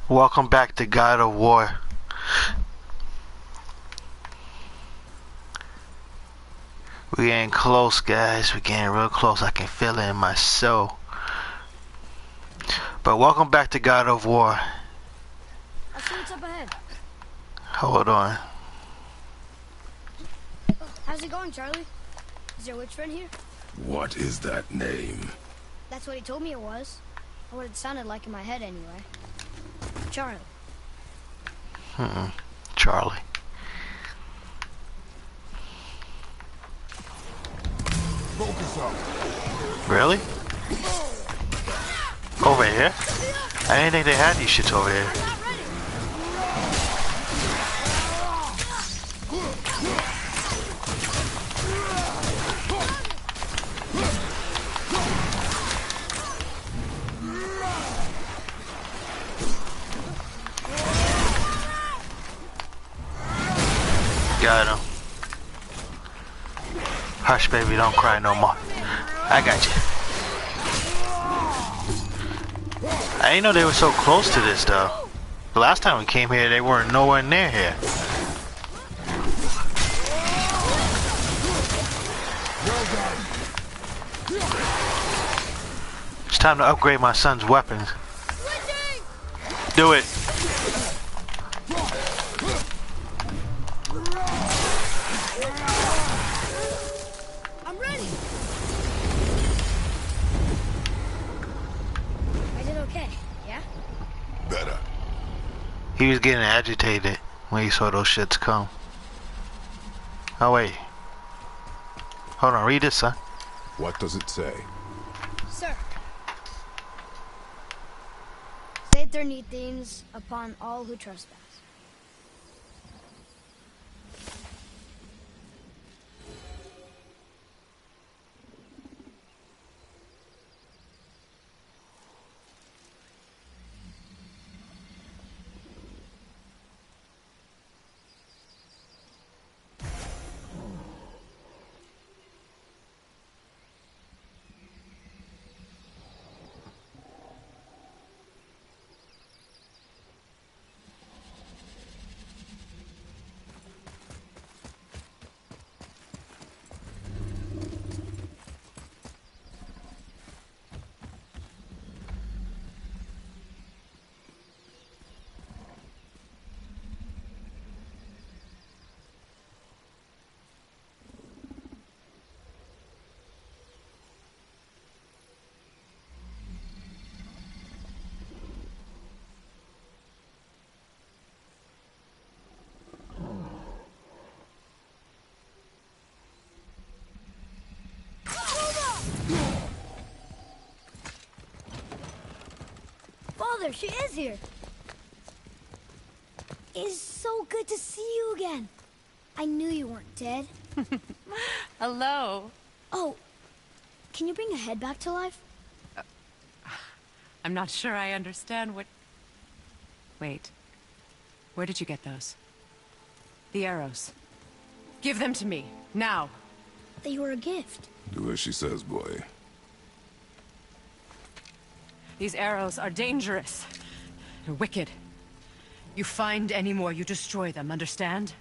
Welcome back to God of War. We're getting close, guys. We're getting real close. I can feel it in my soul. But welcome back to God of War. I'll see what's up ahead. Hold on. How's it going, Charlie? Is your witch friend here? What is that name? That's what he told me it was. Or what it sounded like in my head, anyway. Charlie. Charlie. Focus up. Really? Over here? I didn't think they had these shits over here. Got him. Hush, baby, don't cry no more. I got you. I didn't know they were so close to this, though. The last time we came here, they weren't nowhere near here. It's time to upgrade my son's weapons. Do it. He was getting agitated when he saw those shits come. Oh wait. Hold on, read this, son. What does it say? Sir. Save their neat things upon all who trespass. Father, she is here. It's so good to see you again. I knew you weren't dead. Hello. Oh, can you bring a head back to life? I'm not sure I understand what... Wait. Where did you get those? The arrows. Give them to me, now. They were a gift. Do as she says, boy. These arrows are dangerous. They're wicked. You find any more, you destroy them, understand?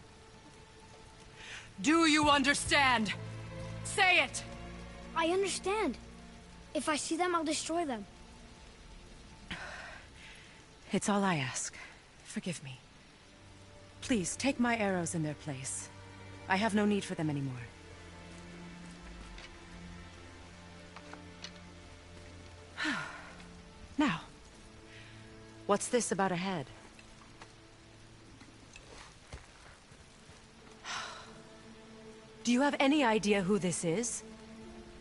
Do you understand? Say it! I understand. If I see them, I'll destroy them. It's all I ask. Forgive me. Please, take my arrows in their place. I have no need for them anymore. Now, what's this about a head? Do you have any idea who this is?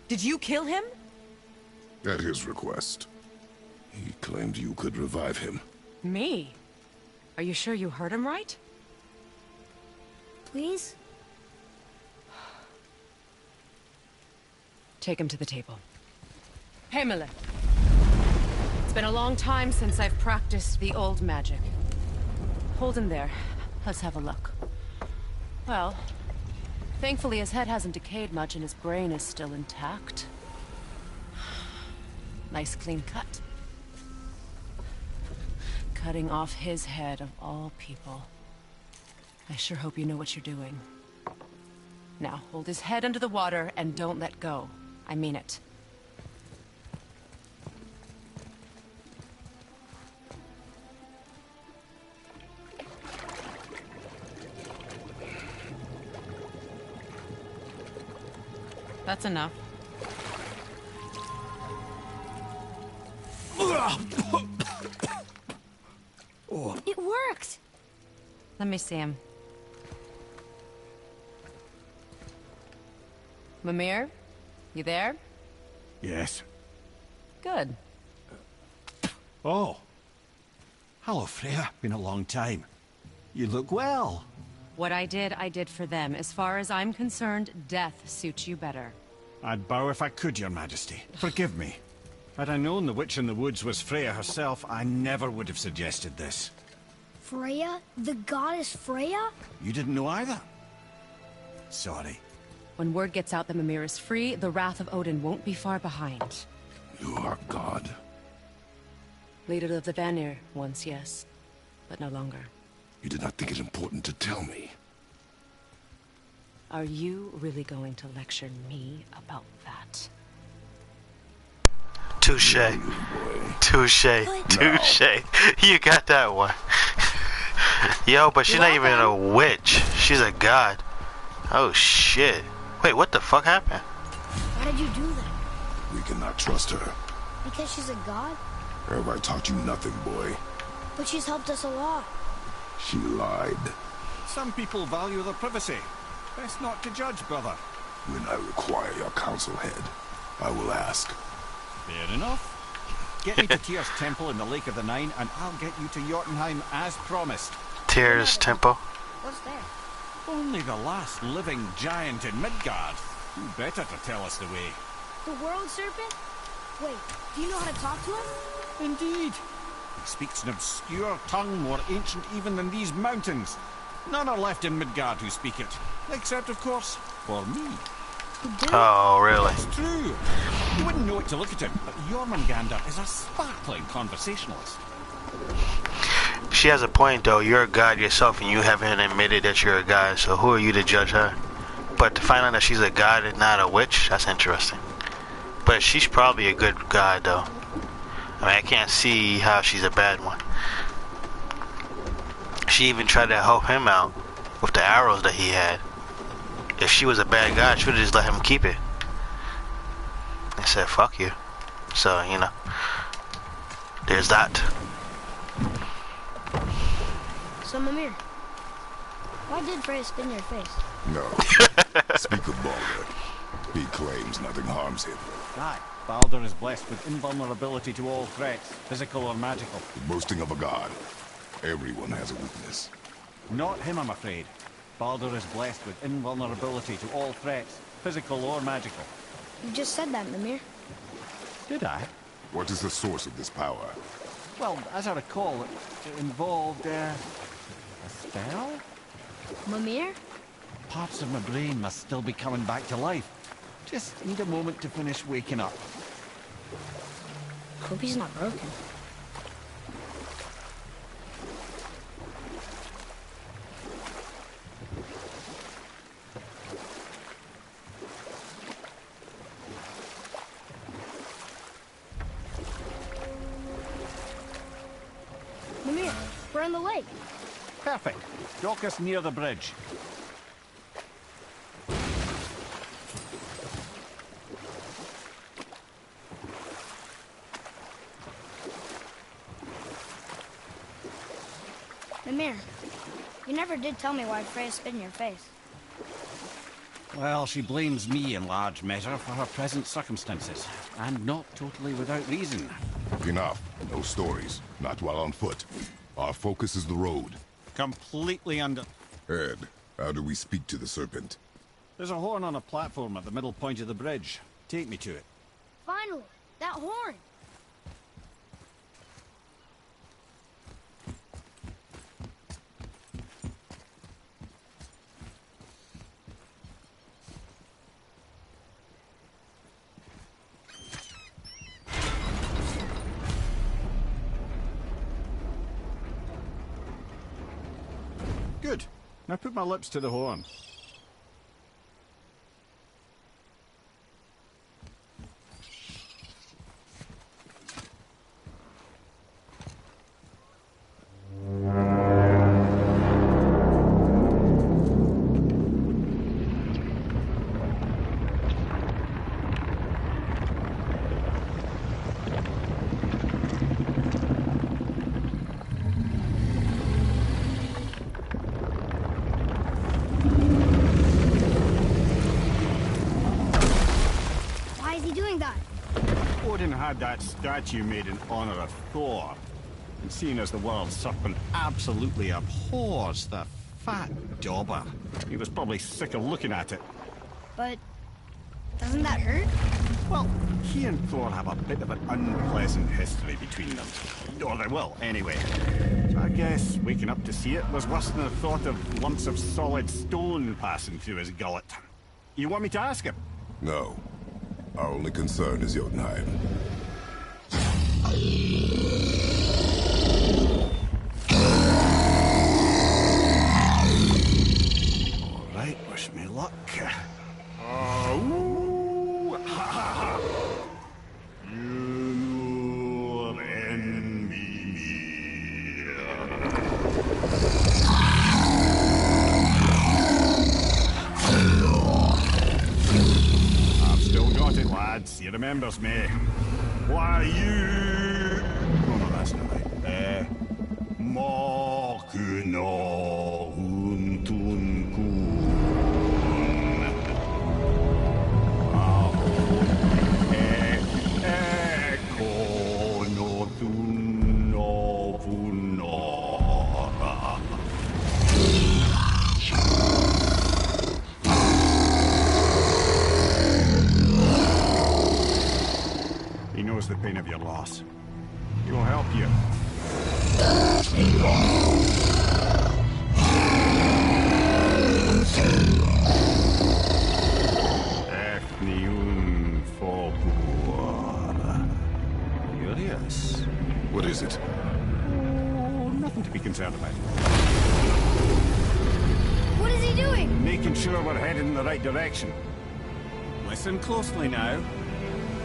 Did you kill him? At his request. He claimed you could revive him. Me? Are you sure you heard him right? Please? Take him to the table. Himmler. It's been a long time since I've practiced the old magic. Hold him there. Let's have a look. Well, thankfully his head hasn't decayed much and his brain is still intact. Nice clean cut. Cutting off his head of all people. I sure hope you know what you're doing. Now, hold his head under the water and don't let go. I mean it. That's enough. It worked! Let me see him. Mimir? You there? Yes. Good. Oh. Hello, Freya. Been a long time. You look well. What I did for them. As far as I'm concerned, death suits you better. I'd bow if I could, Your Majesty. Forgive me. Had I known the witch in the woods was Freya herself, I never would have suggested this. Freya? The goddess Freya? You didn't know either? Sorry. When word gets out that Mimir is free, the wrath of Odin won't be far behind. You are God. Leader of the Vanir, once, yes. But no longer. You did not think it important to tell me. Are you really going to lecture me about that? Touche. Touche. Touche. You got that one. Yo, but she's not even a witch. She's a god. Oh, shit. Wait, what the fuck happened? Why did you do that? We cannot trust her. Because she's a god? Have I taught you nothing, boy? But she's helped us a lot. She lied. Some people value their privacy. Best not to judge, brother. When I require your council head, I will ask. Fair enough. Get me to Tyr's temple in the Lake of the Nine, and I'll get you to Jotunheim as promised. Tyr's temple. What's there? Only the last living giant in Midgard. Who better to tell us the way? The world serpent? Wait, do you know how to talk to him? Indeed. He speaks an obscure tongue more ancient even than these mountains. None are left in Midgard who speak it. Except, of course, for me. You do? Oh, really? It's true. You wouldn't know it to look at him, but Jormungandr is a sparkling conversationalist. She has a point, though. You're a god yourself, and you haven't admitted that you're a god, so who are you to judge her? But to find out that she's a god and not a witch, that's interesting. But she's probably a good god, though. I mean, I can't see how she's a bad one. She even tried to help him out with the arrows that he had. If she was a bad god, she would have just let him keep it. And said, fuck you. So, you know, there's that. So, Mimir, why did Freya spin your face? No. Speak of Baldur. He claims nothing harms him. Aye, Baldur is blessed with invulnerability to all threats, physical or magical. The boasting of a god. Everyone has a weakness. Not him, I'm afraid. Baldur is blessed with invulnerability to all threats, physical or magical. You just said that, Mimir. Did I? What is the source of this power? Well, as I recall, it involved, a spell? Mimir? Parts of my brain must still be coming back to life. Just need a moment to finish waking up. Hope he's not broken. Mimir, we're on the lake. Perfect. Dock us near the bridge. Mimir, you never did tell me why Freya spit in your face. Well, she blames me in large measure for her present circumstances, and not totally without reason. Enough. No stories. Not while on foot. Our focus is the road. Completely under... Ed, how do we speak to the serpent? There's a horn on a platform at the middle point of the bridge. Take me to it. Finally, that horn. Good. Now put my lips to the horn. Odin had that statue made in honor of Thor. And seeing as the world serpent absolutely abhors the fat dauber, he was probably sick of looking at it. But doesn't that hurt? Well, he and Thor have a bit of an unpleasant history between them. Or they will, anyway. So I guess waking up to see it was worse than the thought of lumps of solid stone passing through his gullet. You want me to ask him? No. Our only concern is Jotunheim. All right, wish me luck. Ooh, ha, ha, ha. You envy me. I've still got it, lads. He remembers me. Why you? Oh no, that's not right. Mokuno Huntunkun. He knows the pain of your loss. He will help you. Efniun Folkur. Curious. What is it? Oh, nothing to be concerned about. What is he doing? Making sure we're headed in the right direction. Listen closely now.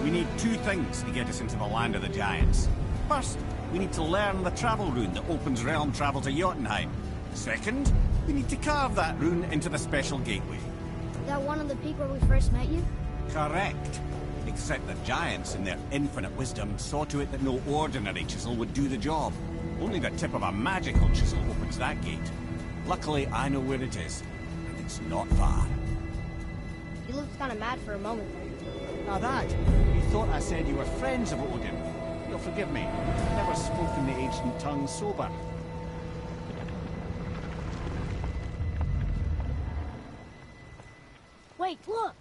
We need two things to get us into the land of the giants. First, we need to learn the travel rune that opens realm travel to Jotunheim. Second, we need to carve that rune into the special gateway. Is that one on the peak where we first met you? Correct. Except the giants, in their infinite wisdom, saw to it that no ordinary chisel would do the job. Only the tip of a magical chisel opens that gate. Luckily, I know where it is, and it's not far. You looked kind of mad for a moment there. Now that, you thought I said you were friends of Odin. You'll forgive me. I've never spoken the ancient tongue sober. Wait, look!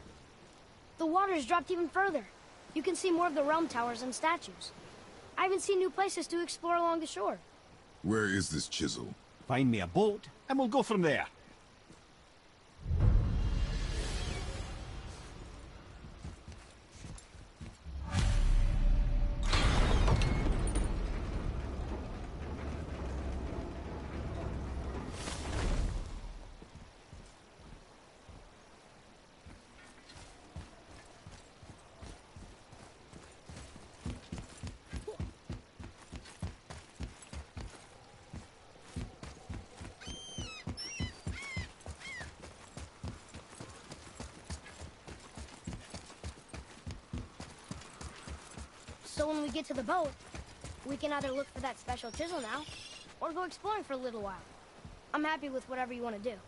The water's dropped even further. You can see more of the realm towers and statues. I even see new places to explore along the shore. Where is this chisel? Find me a boat, and we'll go from there. So when we get to the boat, we can either look for that special chisel now, or go exploring for a little while. I'm happy with whatever you want to do.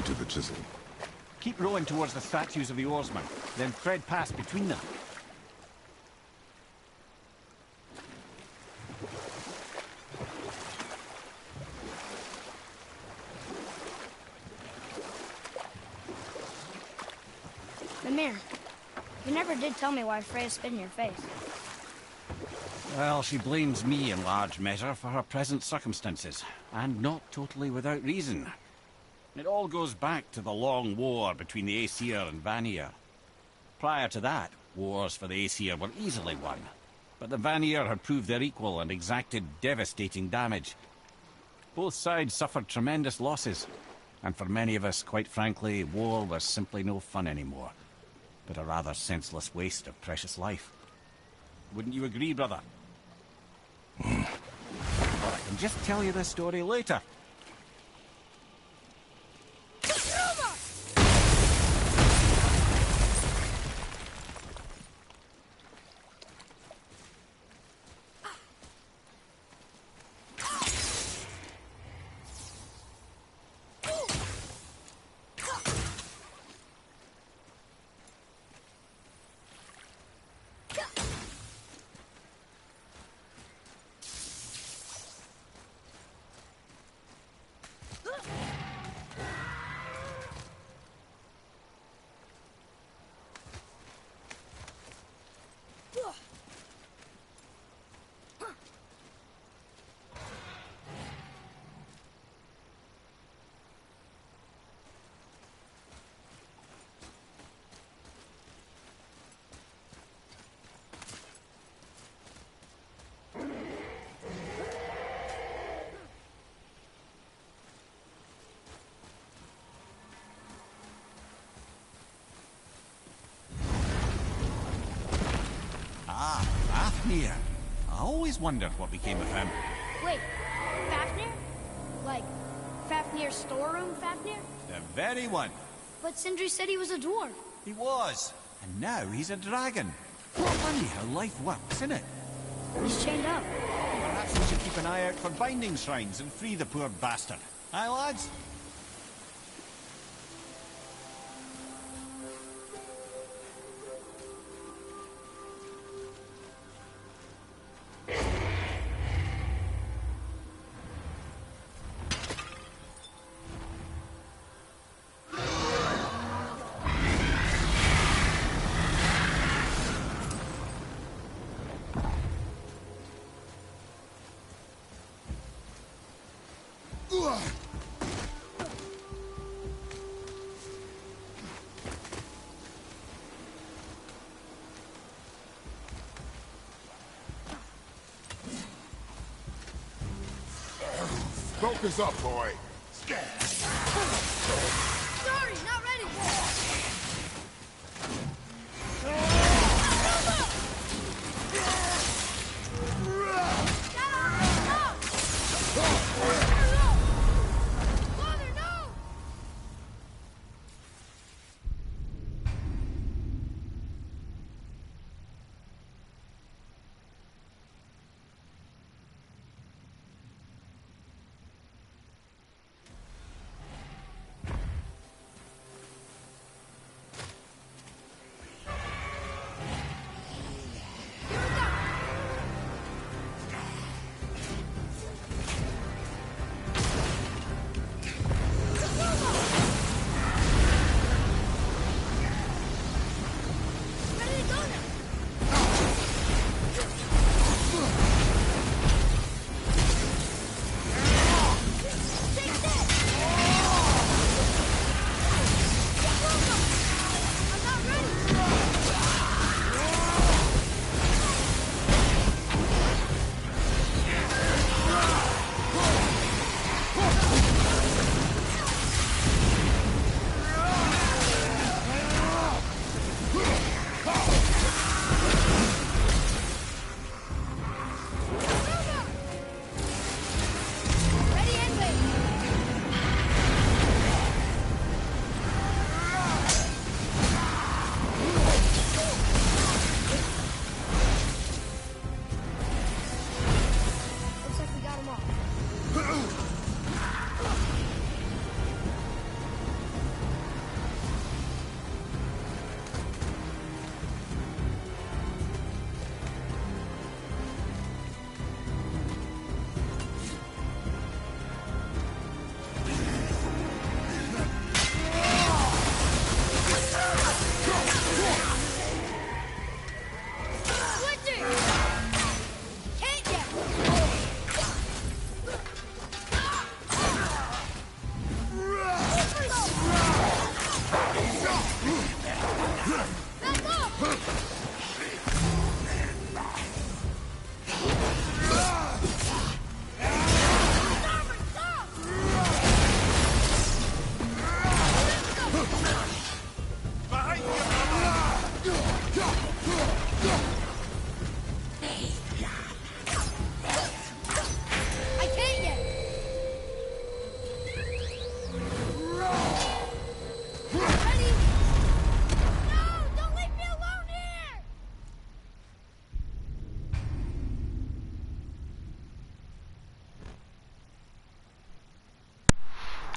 to the chisel. Keep rowing towards the statues of the oarsmen, then thread past between them. Mimir, you never did tell me why Freya spit in your face. Well, she blames me in large measure for her present circumstances, and not totally without reason. It all goes back to the long war between the Aesir and Vanir. Prior to that, wars for the Aesir were easily won, but the Vanir had proved their equal and exacted devastating damage. Both sides suffered tremendous losses, and for many of us, quite frankly, war was simply no fun anymore, but a rather senseless waste of precious life. Wouldn't you agree, brother? Well, I can just tell you this story later. Fafnir. I always wondered what became of him. Wait, Fafnir? Like, Fafnir's storeroom Fafnir? The very one. But Sindri said he was a dwarf. He was. And now he's a dragon. Funny how life works, isn't it? He's chained up. Perhaps we should keep an eye out for binding shrines and free the poor bastard. Aye, lads? Focus up, boy. Sorry, not ready. Father, no!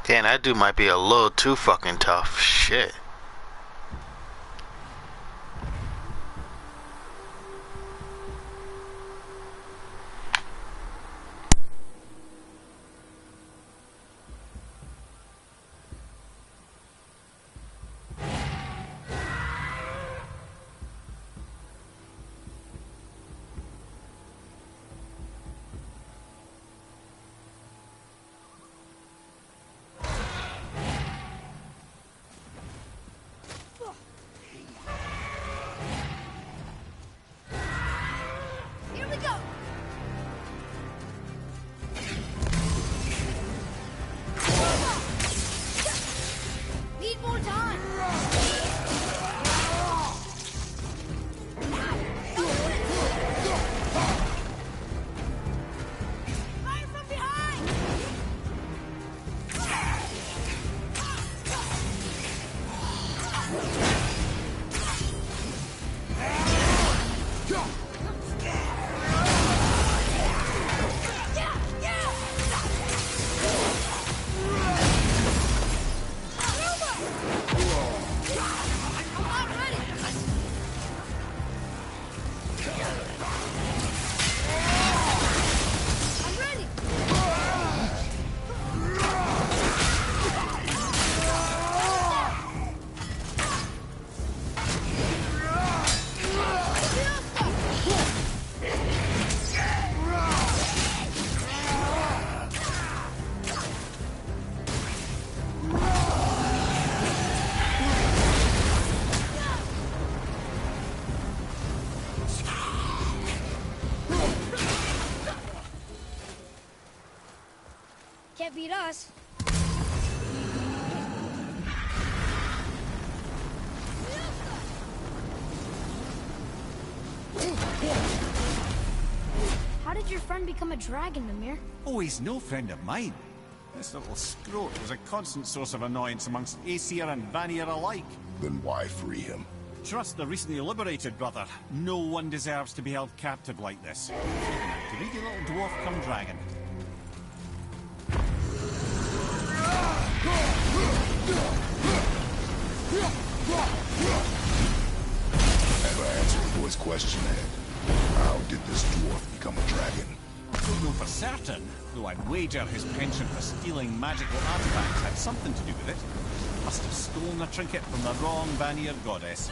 Damn, that dude might be a little too fucking tough. Shit. Here we go. Need more time. Fire from behind. I'm ready. Can't beat us. How did your friend become a dragon, Mimir? Oh, he's no friend of mine. This little scrote was a constant source of annoyance amongst Aesir and Vanir alike. Then why free him? Trust the recently liberated, brother. No one deserves to be held captive like this. Greedy little dwarf come dragon. Never answered the boy's question, Ed. How did this dwarf become a dragon? I don't know for certain, though I'd wager his penchant for stealing magical artifacts had something to do with it. Must have stolen a trinket from the wrong Vanir goddess.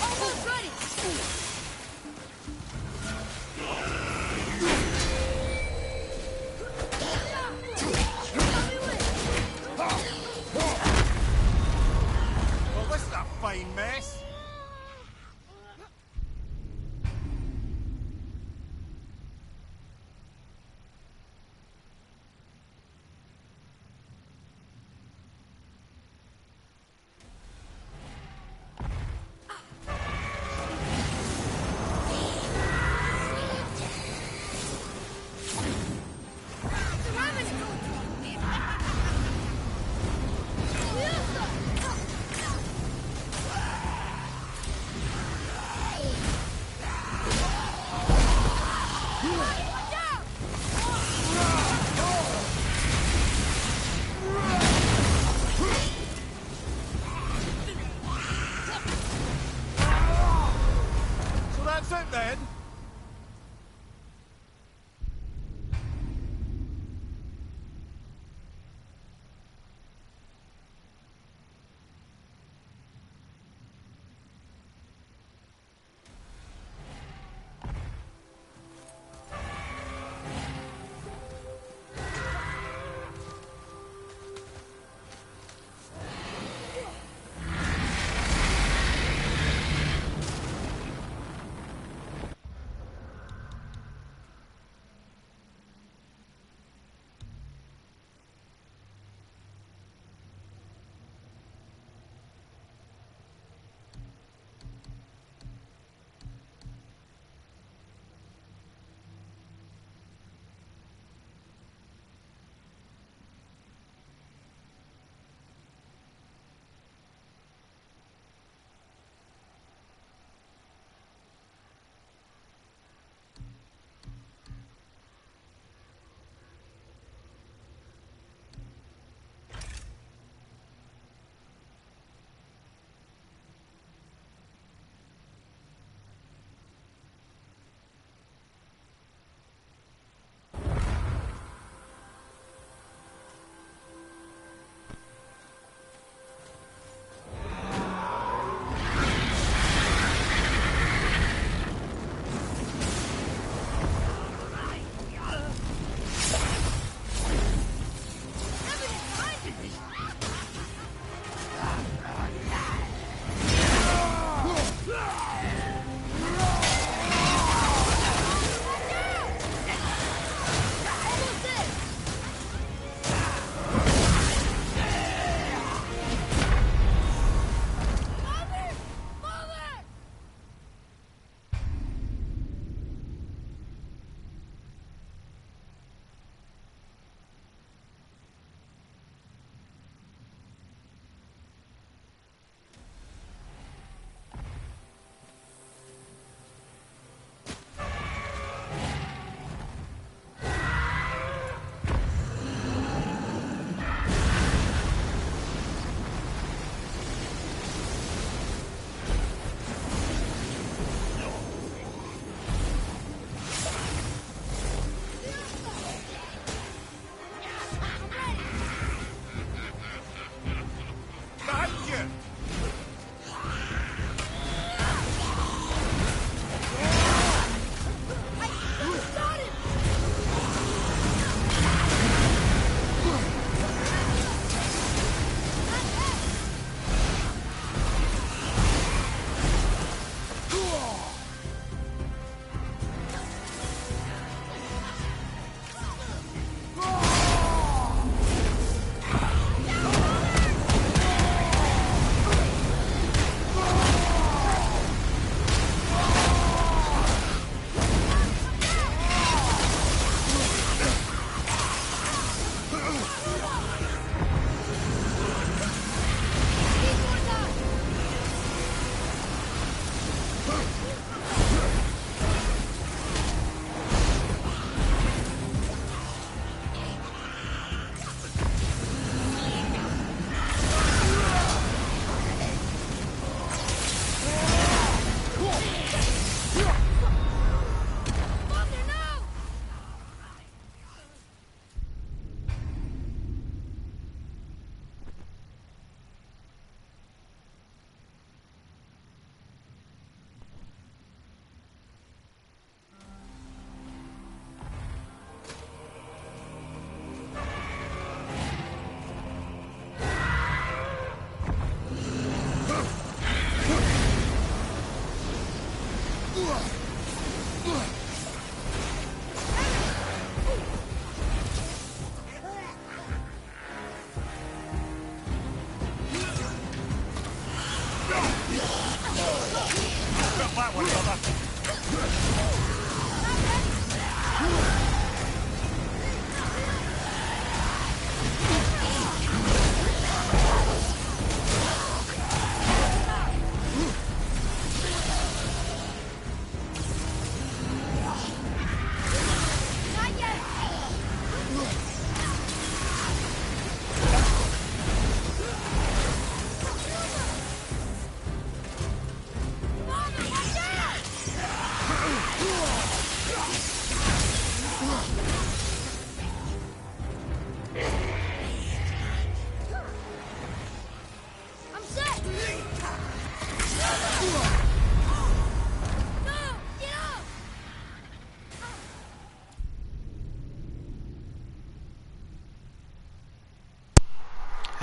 Almost ready! Well, this is a fine mess.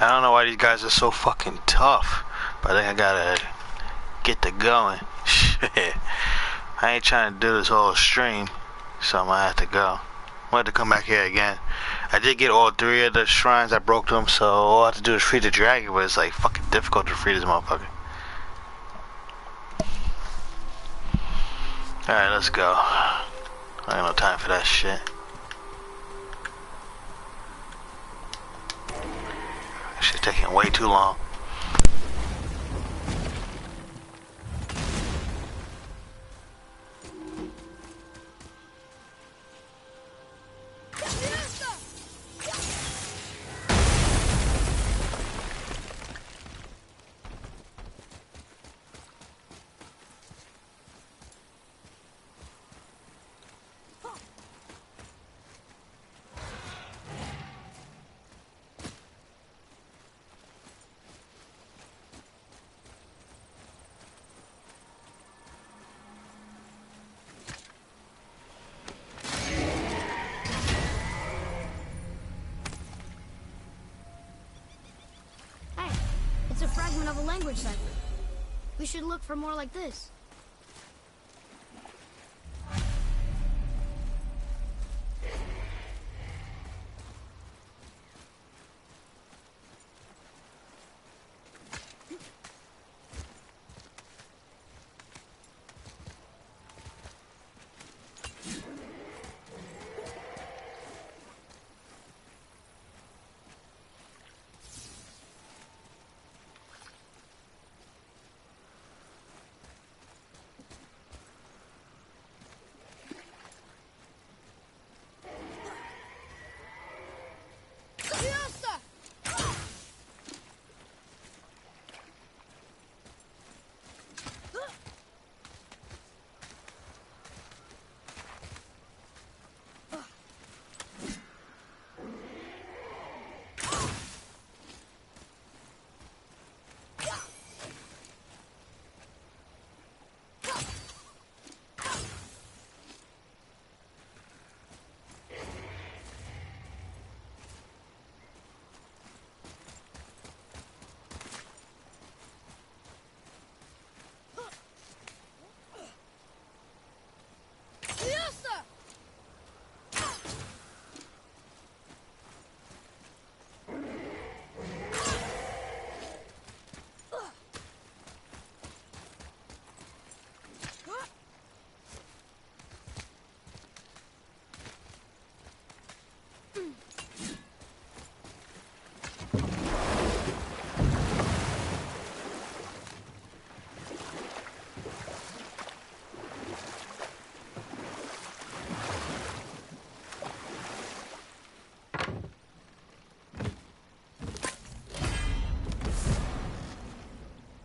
I don't know why these guys are so fucking tough, but I think I gotta get to going. Shit. I ain't trying to do this whole stream, so I'm gonna have to go. I'm gonna have to come back here again. I did get all 3 of the shrines. I broke them, so all I have to do is free the dragon, but it's like fucking difficult to free this motherfucker. Alright, let's go. I ain't no time for that shit. This shit's taking way too long. It's a fragment of a language cipher. We should look for more like this.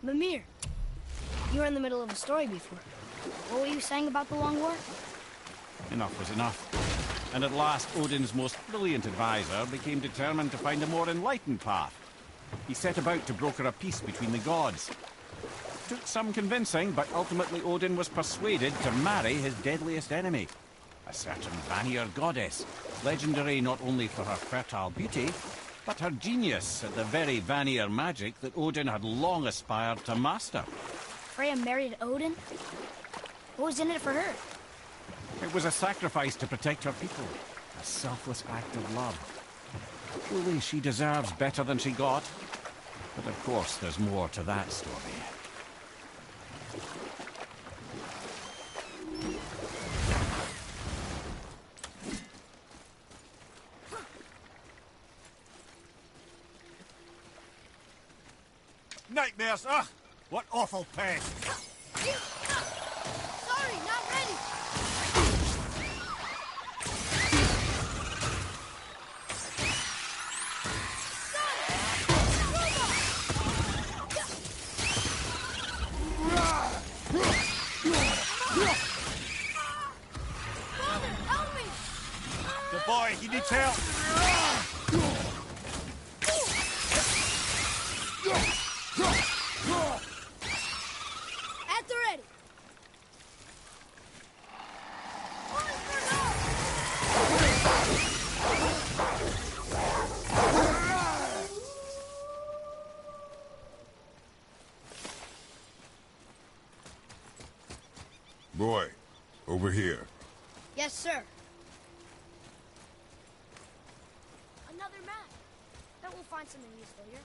Mimir, you were in the middle of a story before. What were you saying about the Long War? Enough was enough. And at last, Odin's most brilliant advisor became determined to find a more enlightened path. He set about to broker a peace between the gods. Took some convincing, but ultimately Odin was persuaded to marry his deadliest enemy, a certain Vanir goddess, legendary not only for her fertile beauty, but her genius at the very Vanir magic that Odin had long aspired to master. Freya married Odin? What was in it for her? It was a sacrifice to protect her people, a selfless act of love. Truly, she deserves better than she got. But of course, there's more to that story. Nightmares, ugh! What awful pain! Sorry, not ready! Father, help me! The boy, he needs help! At the ready! Yes, sir. Another map. Bet we'll find something useful here.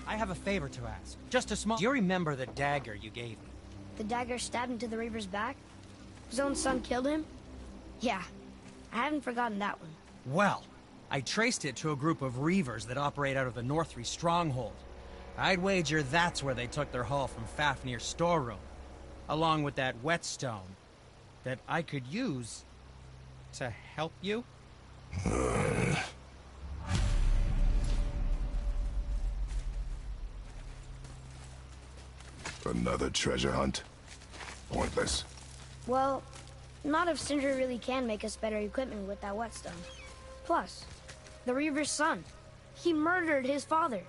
I have a favor to ask. Just a small... Do you remember the dagger you gave me? The dagger stabbed into the Reaver's back? His own son killed him? Yeah, I haven't forgotten that one. Well, I traced it to a group of Reavers that operate out of the Northree stronghold. I'd wager that's where they took their haul from Fafnir's storeroom, along with that whetstone that I could use to help you. Another treasure hunt? Pointless. Well, not if Sindri really can make us better equipment with that whetstone. Plus, the Reaver's son. He murdered his father.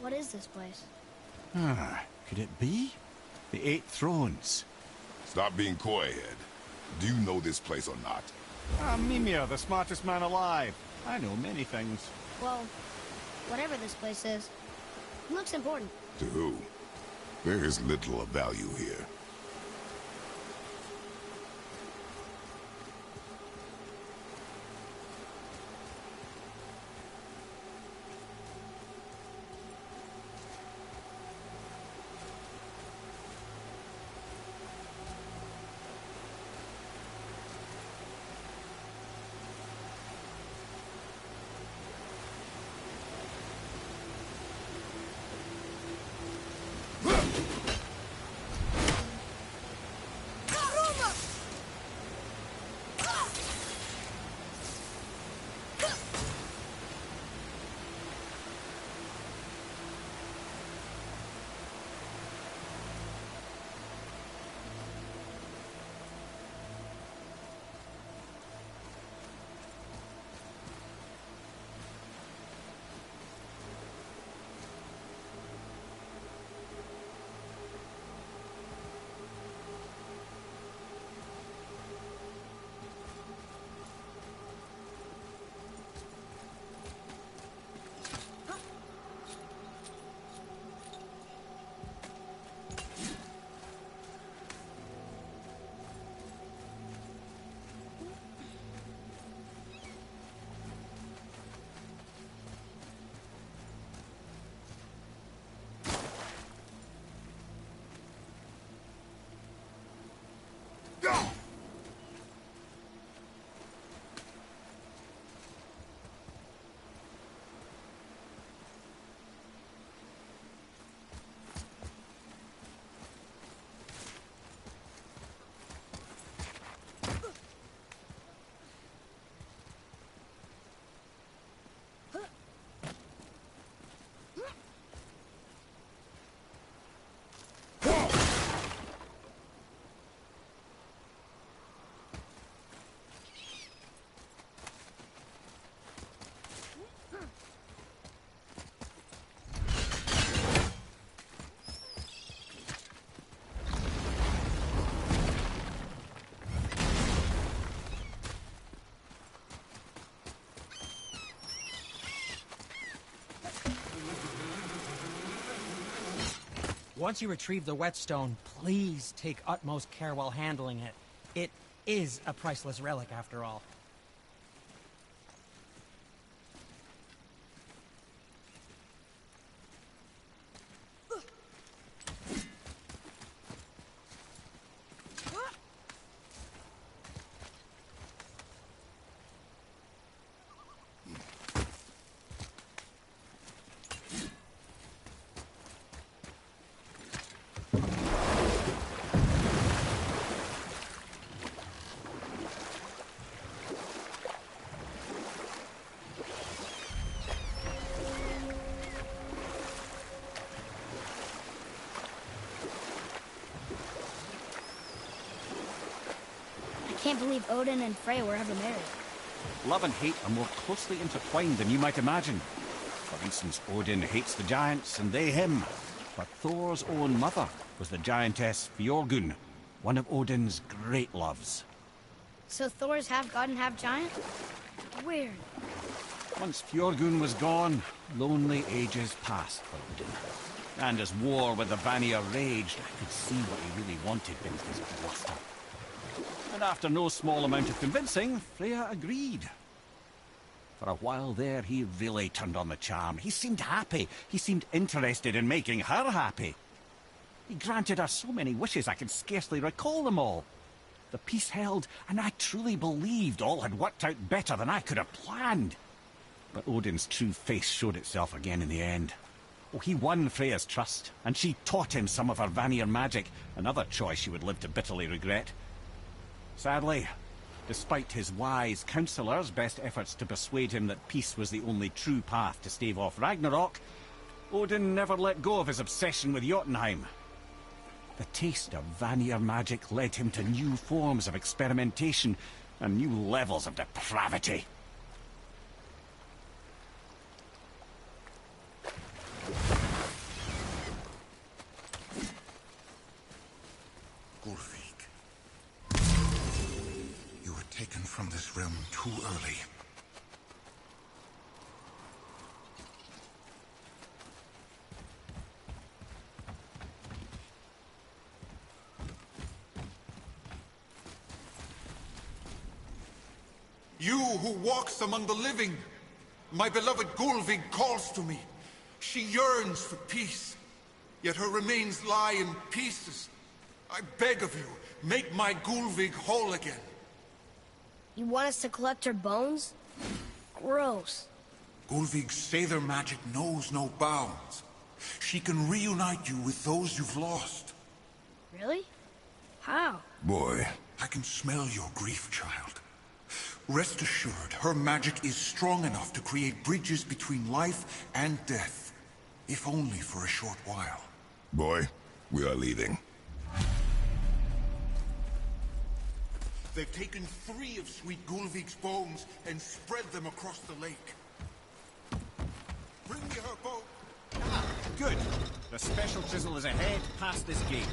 What is this place? Could it be? The Eight Thrones. Stop being coy, Ed. Do you know this place or not? Mimir, the smartest man alive. I know many things. Well, whatever this place is, it looks important. To who? There is little of value here. Once you retrieve the whetstone, please take utmost care while handling it. It is a priceless relic, after all. I can't believe Odin and Freya were ever married. Love and hate are more closely intertwined than you might imagine. For instance, Odin hates the giants and they him. But Thor's own mother was the giantess Fjorgun, one of Odin's great loves. So Thor's half god and half giant? Weird. Once Fjorgun was gone, lonely ages passed for Odin. And as war with the Vanir raged, I could see what he really wanted in his bluster. And after no small amount of convincing, Freya agreed. For a while there, he really turned on the charm. He seemed happy. He seemed interested in making her happy. He granted her so many wishes I can scarcely recall them all. The peace held, and I truly believed all had worked out better than I could have planned. But Odin's true face showed itself again in the end. Oh, he won Freya's trust, and she taught him some of her Vanir magic, another choice she would live to bitterly regret. Sadly, despite his wise counsellors' best efforts to persuade him that peace was the only true path to stave off Ragnarok, Odin never let go of his obsession with Jotunheim. The taste of Vanir magic led him to new forms of experimentation and new levels of depravity. Taken from this realm too early. You who walks among the living, my beloved Gulvig calls to me. She yearns for peace, yet her remains lie in pieces. I beg of you, make my Gulvig whole again. You want us to collect her bones? Gross. Gulvig's Seidr magic knows no bounds. She can reunite you with those you've lost. Really? How? Boy. I can smell your grief, child. Rest assured, her magic is strong enough to create bridges between life and death. If only for a short while. Boy, we are leaving. They've taken 3 of Sweet Gulvig's bones and spread them across the lake. Bring me her bone. Ah, good. The special chisel is ahead, past this gate.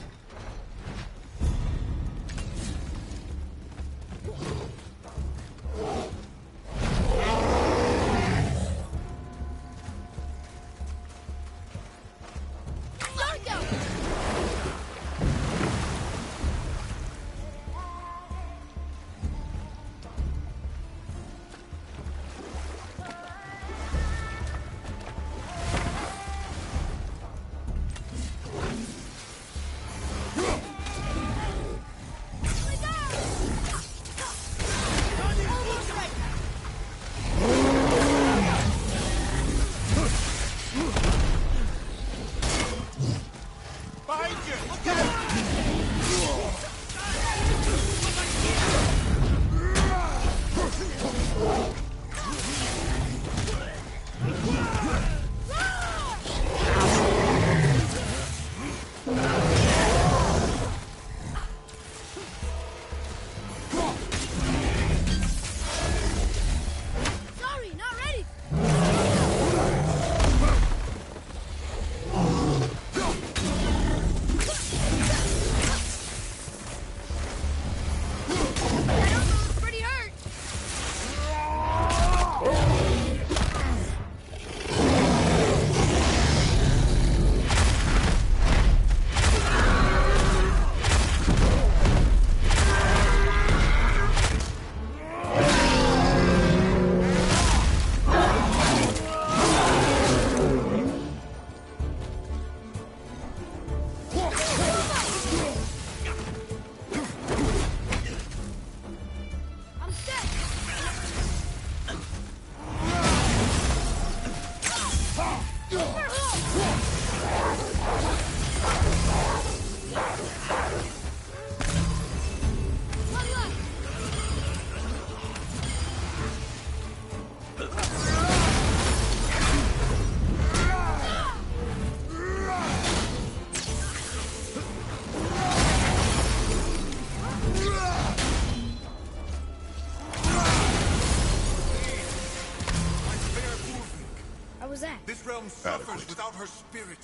This realm suffers Adequate. without her spirit.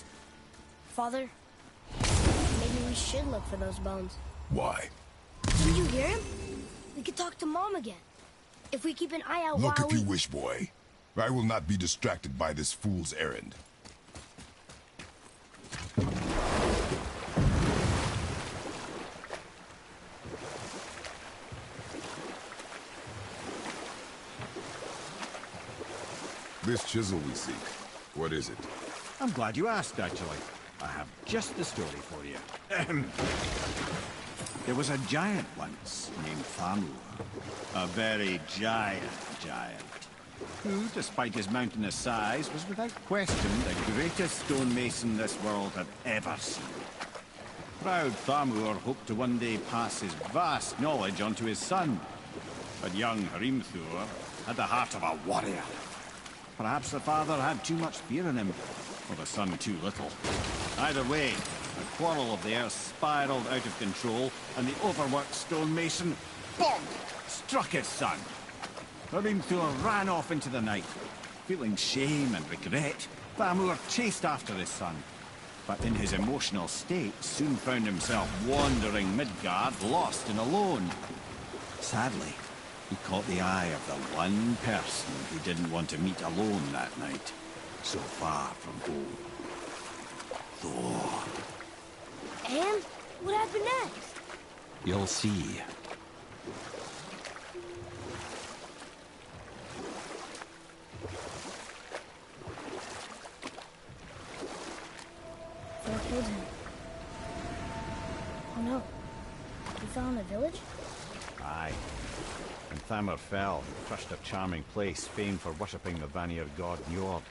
Father, maybe we should look for those bones. Why? Didn't you hear him? We could talk to Mom again. If we keep an eye out Look while if you wish, boy. I will not be distracted by this fool's errand. This chisel we seek, what is it? I'm glad you asked, actually. I have just the story for you. There was a giant once named Thamur. A very giant, who, despite his mountainous size, was without question the greatest stonemason this world had ever seen. Proud Thamur hoped to one day pass his vast knowledge on to his son. But young Hrimthur had the heart of a warrior. Perhaps the father had too much fear in him, or the son too little. Either way, a quarrel of theirs spiraled out of control, and the overworked stonemason, bonk, struck his son. Hrimthur ran off into the night. Feeling shame and regret, Thamur chased after his son, but in his emotional state soon found himself wandering Midgard, lost and alone. Sadly, he caught the eye of the one person he didn't want to meet alone that night, so far from home. Thor. And what happened next? You'll see. Thor killed him. Oh no. He fell in the village? Aye. And Thamur fell, crushed a charming place famed for worshipping the Vanir god Njord.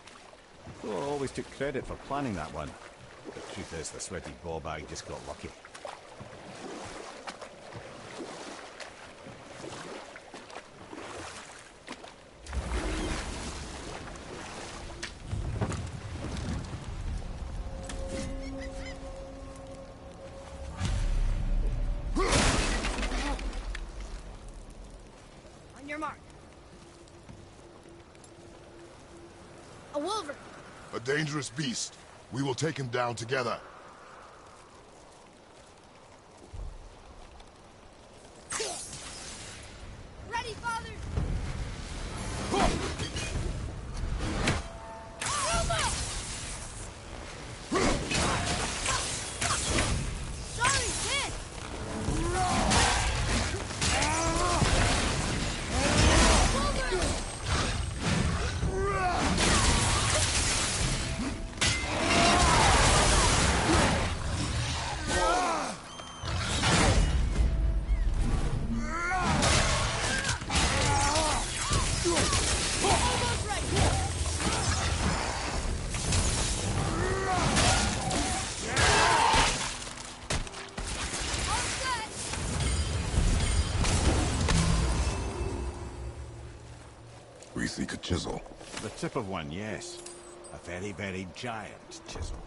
Thor always took credit for planning that one. The truth is, the sweaty ballbag just got lucky. On your mark. A wolverine. A dangerous beast. We will take him down together. Ready, father! Sorry, kid! We seek a chisel. The tip of one, yes. A very, very giant chisel.